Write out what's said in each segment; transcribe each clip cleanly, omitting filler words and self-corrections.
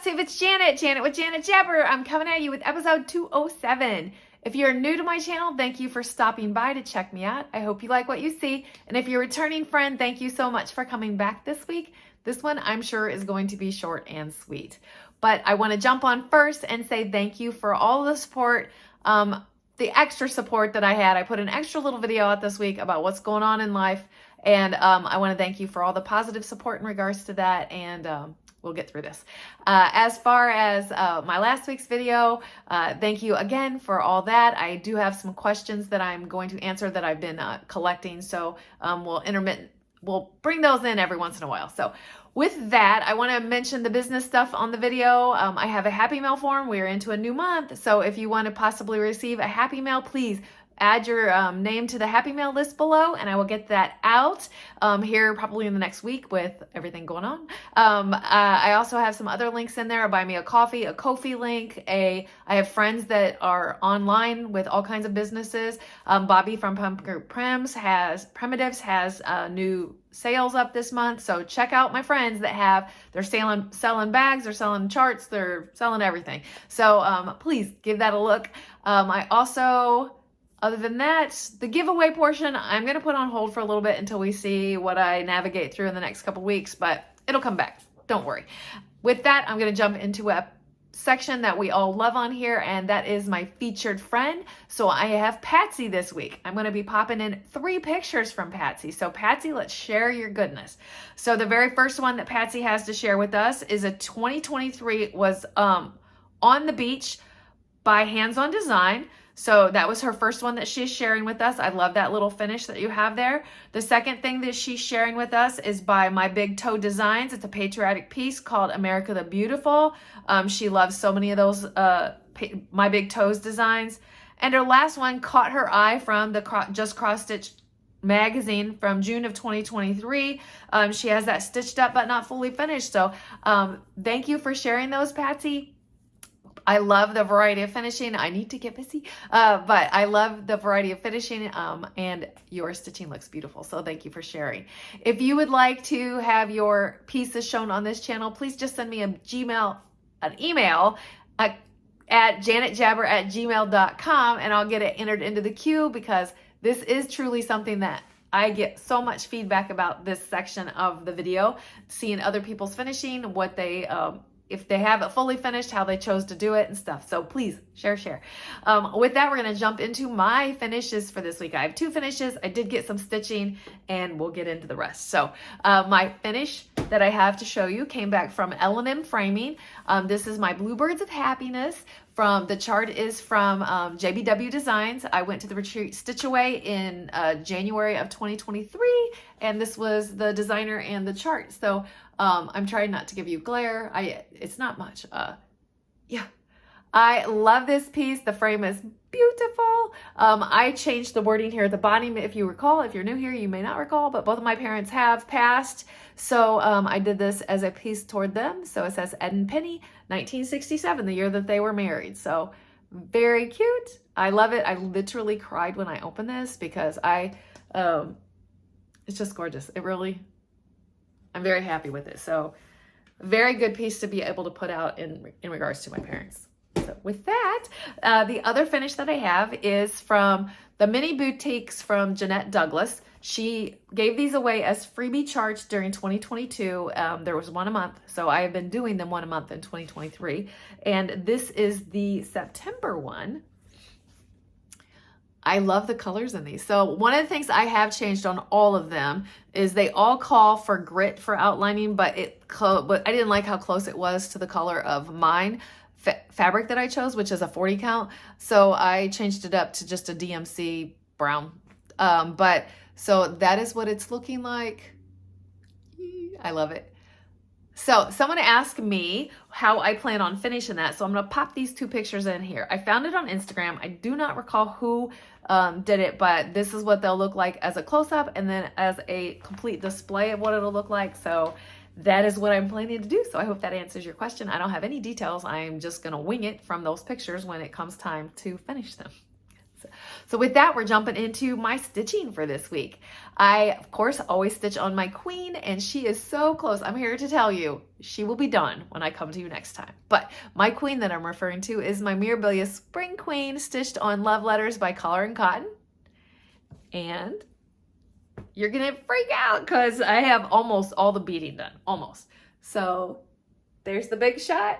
Flosstube, it's Janet with Janet Jabber. I'm coming at you with episode 207. If you're new to my channel, thank you for stopping by to check me out. I hope you like what you see. And if you're a returning friend, thank you so much for coming back this week. This one I'm sure is going to be short and sweet. But I want to jump on first and say thank you for all the support, the extra support that I had. I put an extra little video out this week about what's going on in life. And I want to thank you for all the positive support in regards to that. And we'll get through this. As far as my last week's video, thank you again for all that. I do have some questions that I'm going to answer that I've been collecting. So we'll bring those in every once in a while. So with that, I want to mention the business stuff on the video. I have a Happy Mail form. We're into a new month. So if you want to possibly receive a Happy Mail, please add your name to the Happy Mail list below, and I will get that out here probably in the next week with everything going on. I also have some other links in there: a Buy Me a Coffee, a Ko-fi link. I have friends that are online with all kinds of businesses. Bobby from Primitives has new sales up this month, so check out my friends that they're selling bags, they're selling charts, they're selling everything. So please give that a look. I also, other than that, the giveaway portion, I'm going to put on hold for a little bit until we see what I navigate through in the next couple weeks, but it'll come back. Don't worry. With that, I'm going to jump into a section that we all love on here, and that is my featured friend. So I have Patsy this week. I'm going to be popping in 3 pictures from Patsy. So Patsy, let's share your goodness. So the very first one that Patsy has to share with us is a 2023 was on the beach by Hands On Design. So that was her first one that she's sharing with us. I love that little finish that you have there. The second thing that she's sharing with us is by My Big Toe Designs. It's a patriotic piece called America the Beautiful. She loves so many of those My Big Toes designs. And her last one caught her eye from the Just Cross Stitch magazine from June of 2023. She has that stitched up but not fully finished. So thank you for sharing those, Patsy. I love the variety of finishing. I need to get busy, but I love the variety of finishing, and your stitching looks beautiful. So thank you for sharing. If you would like to have your pieces shown on this channel, please just send me an email at janetjabber@gmail.com, and I'll get it entered into the queue, because this is truly something that I get so much feedback about this section of the video, seeing other people's finishing, what they, if they have it fully finished, how they chose to do it and stuff. So please share. With that, we're going to jump into my finishes for this week. I have 2 finishes. I did get some stitching, and we'll get into the rest. So my finish that I have to show you came back from L&M Framing. This is my Bluebirds of Happiness. The chart is from JBW Designs. I went to the retreat Stitch Away in January of 2023, and this was the designer and the chart. So I'm trying not to give you glare. It's not much. Yeah, I love this piece. The frame is beautiful. I changed the wording here at the bottom. If you recall, if you're new here, you may not recall, but both of my parents have passed. So I did this as a piece toward them. So it says Ed and Penny, 1967, the year that they were married. So very cute. I love it. I literally cried when I opened this, because it's just gorgeous. I'm very happy with it. So very good piece to be able to put out in regards to my parents. So with that, the other finish that I have is from the Mini Boutiques from Jeanette Douglas. She gave these away as freebie charts during 2022. There was 1 a month. So I have been doing them 1 a month in 2023. And this is the September one. I love the colors in these. So one of the things I have changed on all of them is they all call for grit for outlining, but I didn't like how close it was to the color of mine fabric that I chose, which is a 40 count. So I changed it up to just a DMC brown. So that is what it's looking like. I love it. So someone asked me how I plan on finishing that. So I'm going to pop these 2 pictures in here. I found it on Instagram. I do not recall who did it, but this is what they'll look like as a close-up, and then as a complete display of what it'll look like. So that is what I'm planning to do. So I hope that answers your question. I don't have any details. I'm just going to wing it from those pictures when it comes time to finish them. So with that, we're jumping into my stitching for this week. I, of course, always stitch on my queen, and she is so close. I'm here to tell you, she will be done when I come to you next time. But my queen that I'm referring to is my Mirabilia Spring Queen, stitched on Love Letters by Collar and Cotton. And you're gonna freak out because I have almost all the beading done, almost. So there's the big shot.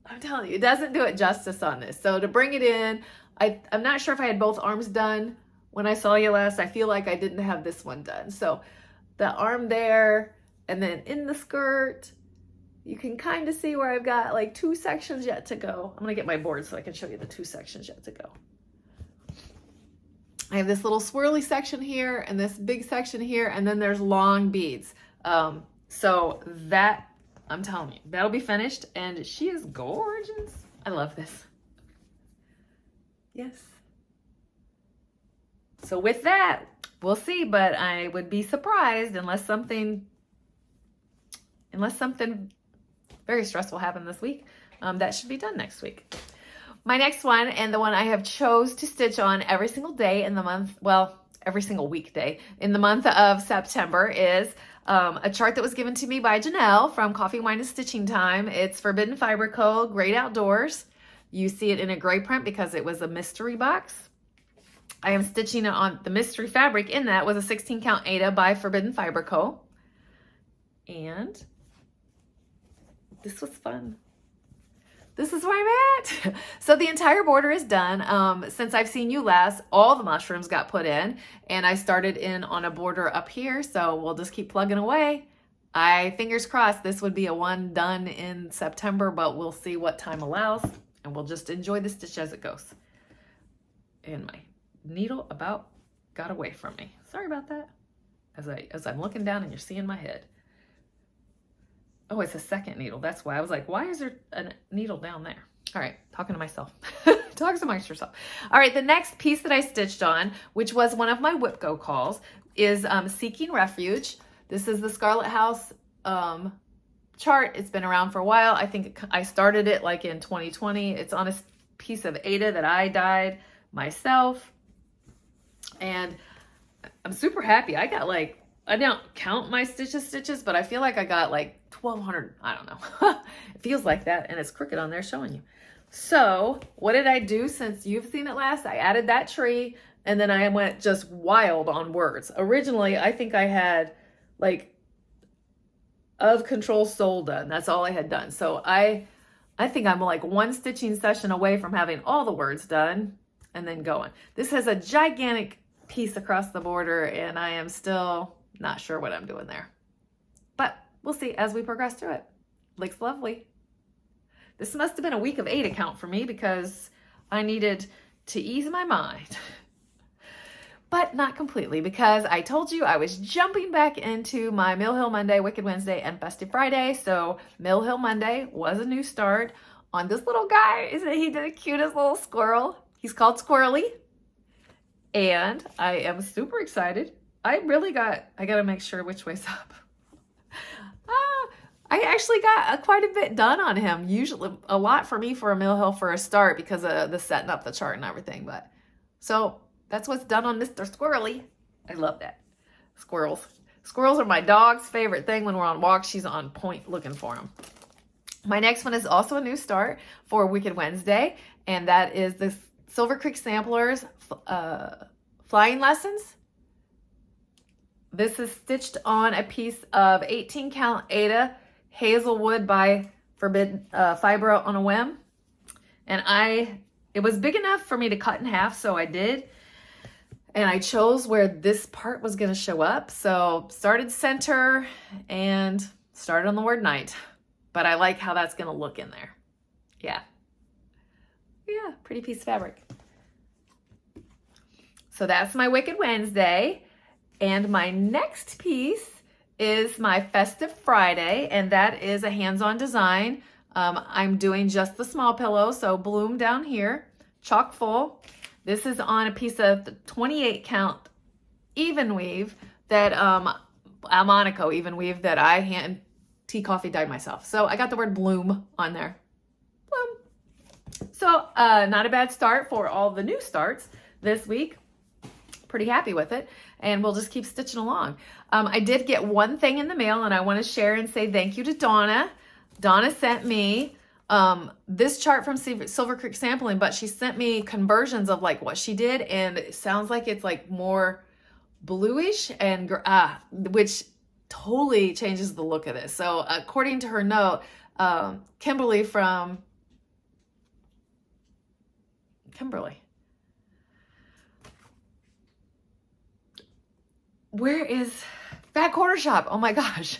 I'm telling you, it doesn't do it justice on this. So to bring it in, I'm not sure if I had both arms done when I saw you last. I feel like I didn't have this one done. So the arm there, and then in the skirt, you can kind of see where I've got like 2 sections yet to go. I'm gonna get my board so I can show you the 2 sections yet to go. I have this little swirly section here and this big section here, and then there's long beads. So that, I'm telling you, that'll be finished, and she is gorgeous. I love this. Yes. So with that, we'll see, but I would be surprised unless something very stressful happened this week. That should be done next week. My next one, and the one I have chose to stitch on every single day in the month, well, every single weekday in the month of September, is a chart that was given to me by Janelle from Coffee, Wine, and Stitching Time. It's Forbidden Fiber Co. Great Outdoors. You see it in a gray print because it was a mystery box. I am stitching it on the mystery fabric in that was a 16 count Ada by Forbidden Fiber Co. And this was fun. This is where I'm at. So the entire border is done. Since I've seen you last, all the mushrooms got put in, and I started in on a border up here. So we'll just keep plugging away. Fingers crossed this would be a one done in September, but we'll see what time allows, and we'll just enjoy the stitch as it goes. And my needle about got away from me. Sorry about that. As I'm looking down and you're seeing my head. Oh, it's a second needle. That's why I was like, why is there a needle down there? All right, talking to myself. Talk amongst yourself. All right, the next piece that I stitched on, which was one of my Whip Go calls, is Seeking Refuge. This is the Scarlet House chart. It's been around for a while. I think I started it like in 2020. It's on a piece of Ada that I dyed myself. And I'm super happy. I got like, I don't count my stitches, but I feel like I got like 1,200, I don't know. It feels like that, and it's crooked on there showing you. So what did I do since you've seen it last? I added that tree, and then I went just wild on words. Originally, I think I had like Of Control Soul done. That's all I had done. So I think I'm like one stitching session away from having all the words done and then going. This has a gigantic piece across the border, and I am still not sure what I'm doing there. But we'll see as we progress through it. Looks lovely. This must have been a week of 8 account for me because I needed to ease my mind. But not completely, because I told you I was jumping back into my Mill Hill Monday, Wicked Wednesday, and Festive Friday. So Mill Hill Monday was a new start on this little guy. Isn't he the cutest little squirrel? He's called Squirrely. And I am super excited. I gotta make sure which way's up. I actually got quite a bit done on him. Usually a lot for me for a Mill Hill for a start because of the setting up the chart and everything. But so that's what's done on Mr. Squirrely. I love that. Squirrels. Squirrels are my dog's favorite thing. When we're on walks, she's on point looking for them. My next one is also a new start for Wicked Wednesday, and that is the Silver Creek Samplers Flying Lessons. This is stitched on a piece of 18 count Ada Hazelwood by Forbidden Fiber on a whim. And it was big enough for me to cut in half, so I did. And I chose where this part was going to show up. So started center and started on the word night. But I like how that's going to look in there. Yeah. Yeah, pretty piece of fabric. So that's my Wicked Wednesday. And my next piece is my Festive Friday, and that is a hands-on design. I'm doing just the small pillow, so bloom down here, chock full. This is on a piece of 28 count even weave that Almonico even weave that I hand tea coffee dyed myself. So I got the word bloom on there. Bloom. So not a bad start for all the new starts this week. Pretty happy with it, and we'll just keep stitching along. I did get one thing in the mail, and I want to share and say thank you to Donna. Donna sent me this chart from Silver Creek Sampling, but she sent me conversions of like what she did, and it sounds like it's like more bluish, and which totally changes the look of this. So according to her note, Kimberly, where is Fat Quarter Shop? Oh my gosh.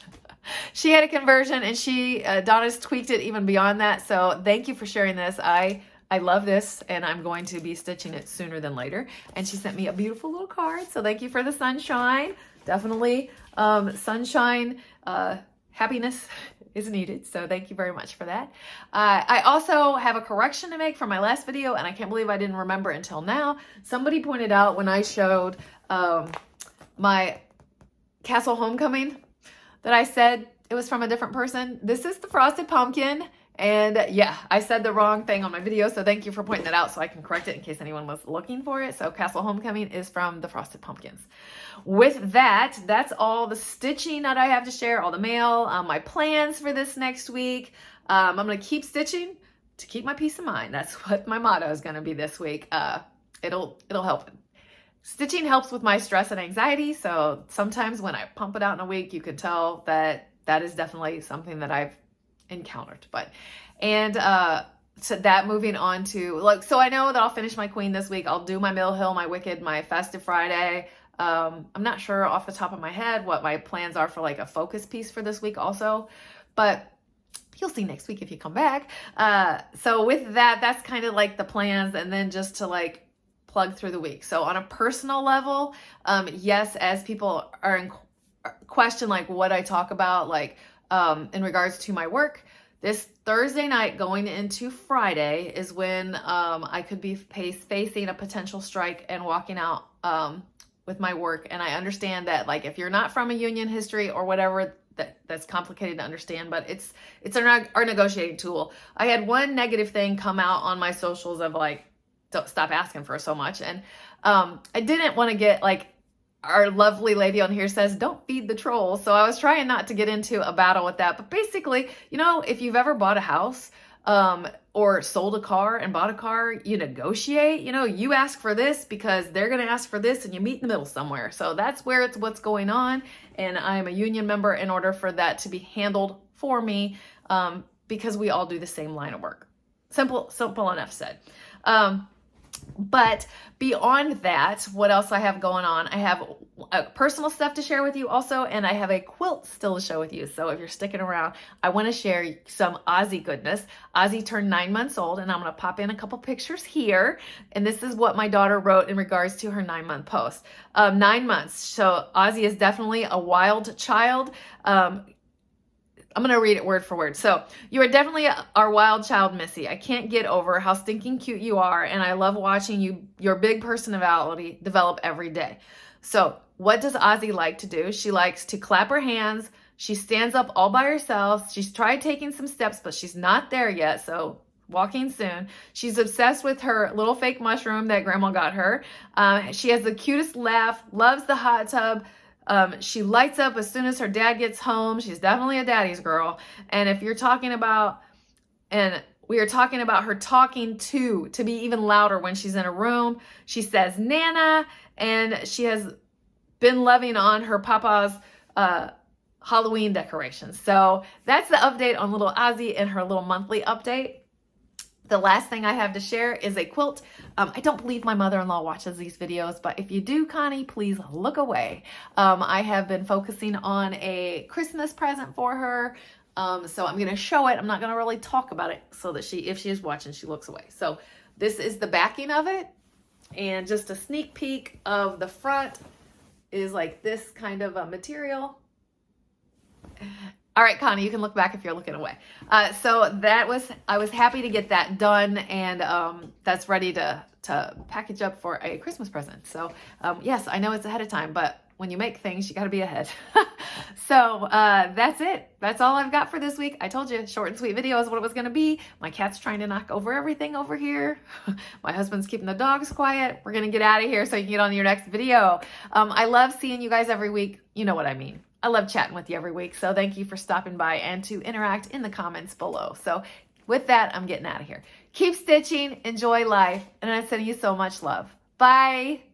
She had a conversion, and Donna's tweaked it even beyond that. So thank you for sharing this. I love this, and I'm going to be stitching it sooner than later. And she sent me a beautiful little card. So thank you for the sunshine. Definitely sunshine, happiness is needed. So thank you very much for that. I also have a correction to make from my last video, and I can't believe I didn't remember until now. Somebody pointed out when I showed my Castle Homecoming that I said it was from a different person. This is the Frosted Pumpkin. And yeah, I said the wrong thing on my video, so thank you for pointing that out so I can correct it in case anyone was looking for it. So Castle Homecoming is from the Frosted Pumpkins. With that, that's all the stitching that I have to share, all the mail, my plans for this next week. I'm going to keep stitching to keep my peace of mind. That's what my motto is going to be this week. It'll help. Stitching helps with my stress and anxiety, so sometimes when I pump it out in a week, you can tell that that is definitely something that I've encountered. So that moving on to so I know that I'll finish my Queen this week. I'll do my Mill Hill, my Wicked, my Festive Friday. I'm not sure off the top of my head what my plans are for like a focus piece for this week also, but you'll see next week if you come back. So with that, that's kind of like the plans, and then just to like plug through the week. So on a personal level, yes, as people are in question like what I talk about, like in regards to my work, this Thursday night going into Friday is when I could be facing a potential strike and walking out with my work. And I understand that like if you're not from a union history or whatever, that's complicated to understand, but it's our negotiating tool. I had one negative thing come out on my socials of like, don't stop asking for so much. And I didn't want to get like, our lovely lady on here says, don't feed the trolls. So I was trying not to get into a battle with that. But basically, you know, if you've ever bought a house or sold a car and bought a car, you negotiate, you know, you ask for this because they're going to ask for this, and you meet in the middle somewhere. So that's where it's what's going on. And I'm a union member in order for that to be handled for me because we all do the same line of work. Simple enough said. But beyond that, what else I have going on? I have personal stuff to share with you also, and I have a quilt still to show with you. So if you're sticking around, I want to share some Ozzy goodness. Ozzy turned 9 months old, and I'm going to pop in a couple pictures here. And this is what my daughter wrote in regards to her 9-month post. 9 months. So Ozzy is definitely a wild child. I'm going to read it word for word. So, you are definitely our wild child, Missy. I can't get over how stinking cute you are, and I love watching your big personality develop every day. So, what does Ozzy like to do? She likes to clap her hands. She stands up all by herself. She's tried taking some steps, but she's not there yet, so walking soon. She's obsessed with her little fake mushroom that Grandma got her. She has the cutest laugh, loves the hot tub. She lights up as soon as her dad gets home. She's definitely a daddy's girl. And if you're talking about, and we are talking about her talking to be even louder when she's in a room, she says Nana, and she has been loving on her papa's Halloween decorations. So that's the update on little Ozzy and her little monthly update. The last thing I have to share is a quilt. I don't believe my mother-in-law watches these videos, but if you do, Connie, please look away. I have been focusing on a Christmas present for her. So I'm going to show it. I'm not going to really talk about it so that if she is watching, she looks away. So this is the backing of it. And just a sneak peek of the front is like this kind of a material. All right, Connie, you can look back if you're looking away. So I was happy to get that done, and that's ready to package up for a Christmas present. So yes, I know it's ahead of time, but when you make things, you got to be ahead. So that's it. That's all I've got for this week. I told you, short and sweet video is what it was going to be. My cat's trying to knock over everything over here. My husband's keeping the dogs quiet. We're going to get out of here so you can get on your next video. I love seeing you guys every week. You know what I mean. I love chatting with you every week. So thank you for stopping by and to interact in the comments below. So with that, I'm getting out of here. Keep stitching, enjoy life, and I'm sending you so much love. Bye.